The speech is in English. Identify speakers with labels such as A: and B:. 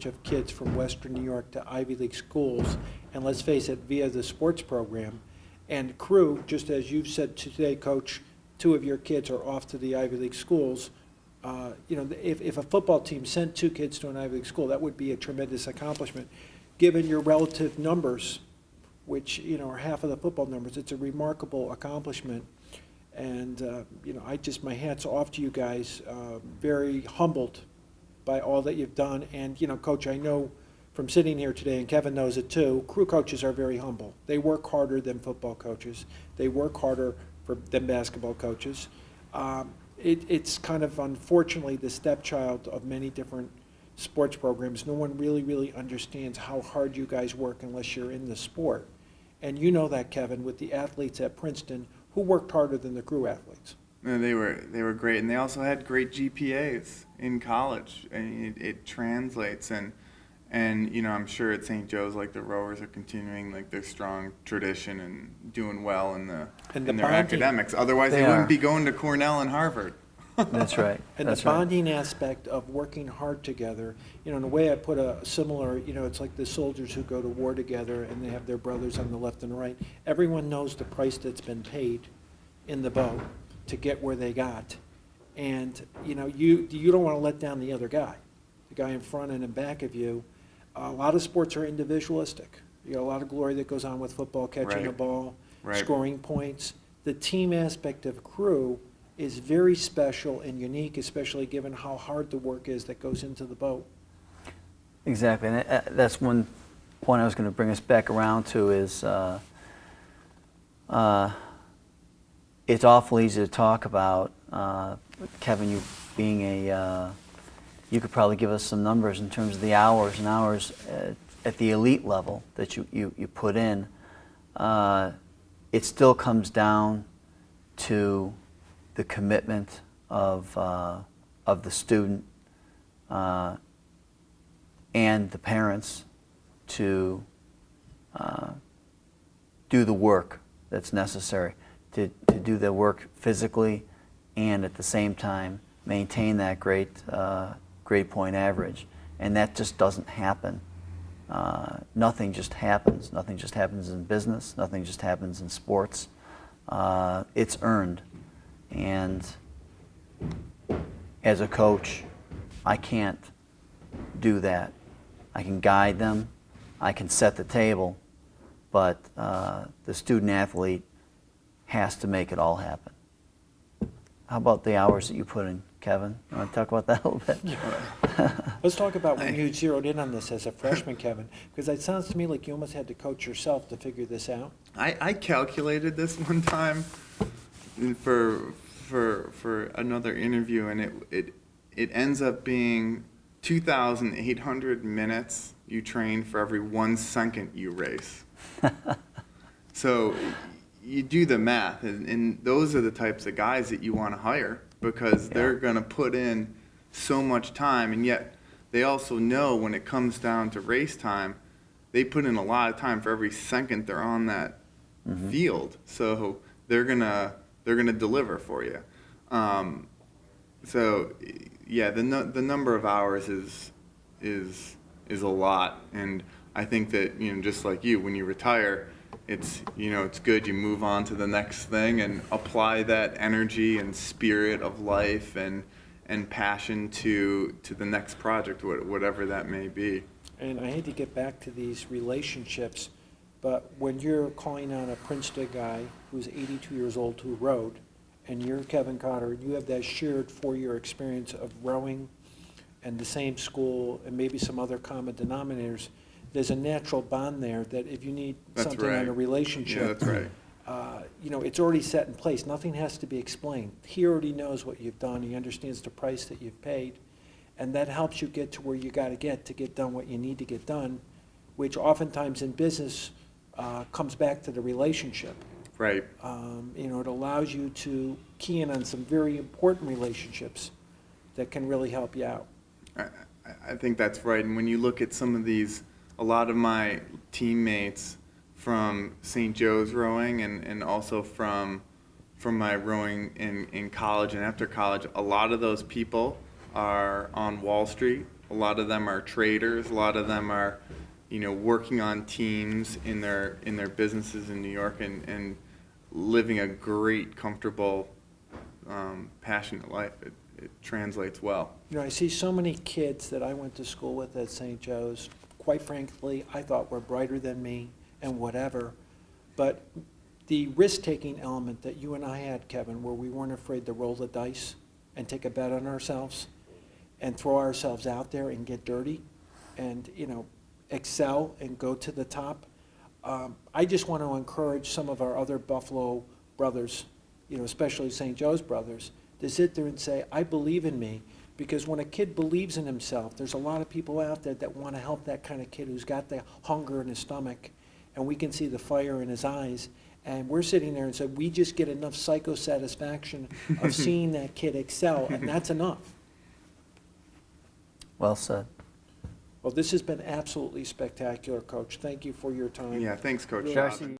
A: of kids from Western New York to Ivy League schools, and let's face it, via the sports program. And Crew, just as you've said today, Coach, 2 of your kids are off to the Ivy League schools. If a football team sent 2 kids to an Ivy League school, that would be a tremendous accomplishment. Given your relative numbers, which are half of the football numbers, it's a remarkable accomplishment. And my hat's off to you guys. Very humbled by all that you've done. And Coach, I know from sitting here today, and Kevin knows it too, Crew coaches are very humble. They work harder than football coaches. They work harder than basketball coaches. It's kind of, unfortunately, the stepchild of many different sports programs. No one really understands how hard you guys work unless you're in the sport. And you know that, Kevin, with the athletes at Princeton, who worked harder than the Crew athletes.
B: No, they were great, and they also had great GPAs in college. And it translates, and I'm sure at St. Joe's, like, the rowers are continuing like their strong tradition and doing well in their academics. Otherwise, they wouldn't be going to Cornell and Harvard.
C: That's right.
A: And the bonding aspect of working hard together, in a way I put a similar, it's like the soldiers who go to war together and they have their brothers on the left and right. Everyone knows the price that's been paid in the boat to get where they got. And, you don't want to let down the other guy, the guy in front and in back of you. A lot of sports are individualistic. You got a lot of glory that goes on with football, catching the ball, scoring points. The team aspect of Crew is very special and unique, especially given how hard the work is that goes into the boat.
C: Exactly, and that's one point I was going to bring us back around to is it's awful easy to talk about, Kevin, you being you could probably give us some numbers in terms of the hours and hours at the elite level that you put in. It still comes down to the commitment of the student and the parents to do the work that's necessary, to do the work physically and at the same time maintain that great point average. And that just doesn't happen. Nothing just happens. Nothing just happens in business. Nothing just happens in sports. It's earned. And as a coach, I can't do that. I can guide them, I can set the table, but the student athlete has to make it all happen. How about the hours that you put in, Kevin? You want to talk about that a little bit?
A: Let's talk about when you zeroed in on this as a freshman, Kevin, because it sounds to me like you almost had to coach yourself to figure this out.
B: I calculated this one time for another interview, and it ends up being 2,800 minutes you train for every 1 second you race. So you do the math, and those are the types of guys that you want to hire, because they're going to put in so much time, and yet they also know when it comes down to race time, they put in a lot of time for every second they're on that field. So they're gonna deliver for you. So yeah, the number of hours is a lot, and I think that just like you, when you retire, it's it's good you move on to the next thing and apply that energy and spirit of life and passion to the next project, whatever that may be.
A: And I hate to get back to these relationships, but when you're calling on a Princeton guy who's 82 years old who rowed, and you're Kevin Cotter, you have that shared 4-year experience of rowing and the same school and maybe some other common denominators, there's a natural bond there that if you need something in a relationship,
B: that's right.
A: It's already set in place. Nothing has to be explained. He already knows what you've done. He understands the price that you've paid. And that helps you get to where you got to get done what you need to get done, which oftentimes in business comes back to the relationship.
B: Right.
A: It allows you to key in on some very important relationships that can really help you out.
B: I think that's right. And when you look at some of these, a lot of my teammates from St. Joe's rowing and also from my rowing in college and after college, a lot of those people are on Wall Street A lot of them are traders. A lot of them are, working on teams in their businesses in New York and living a great, comfortable, passionate life. It translates well.
A: I see so many kids that I went to school with at St. Joe's, quite frankly, I thought were brighter than me and whatever. But the risk-taking element that you and I had, Kevin, where we weren't afraid to roll the dice and take a bet on ourselves and throw ourselves out there and get dirty and, excel and go to the top. I just want to encourage some of our other Buffalo brothers, especially St. Joe's brothers, to sit there and say, I believe in me. Because when a kid believes in himself, there's a lot of people out there that want to help that kind of kid who's got the hunger in his stomach, and we can see the fire in his eyes. And we're sitting there and said, we just get enough psychosatisfaction of seeing that kid excel, and that's enough.
C: Well said.
A: Well, this has been absolutely spectacular, Coach. Thank you for your time.
B: Yeah, thanks, Coach
A: Really
B: Schaab.
C: Darcy,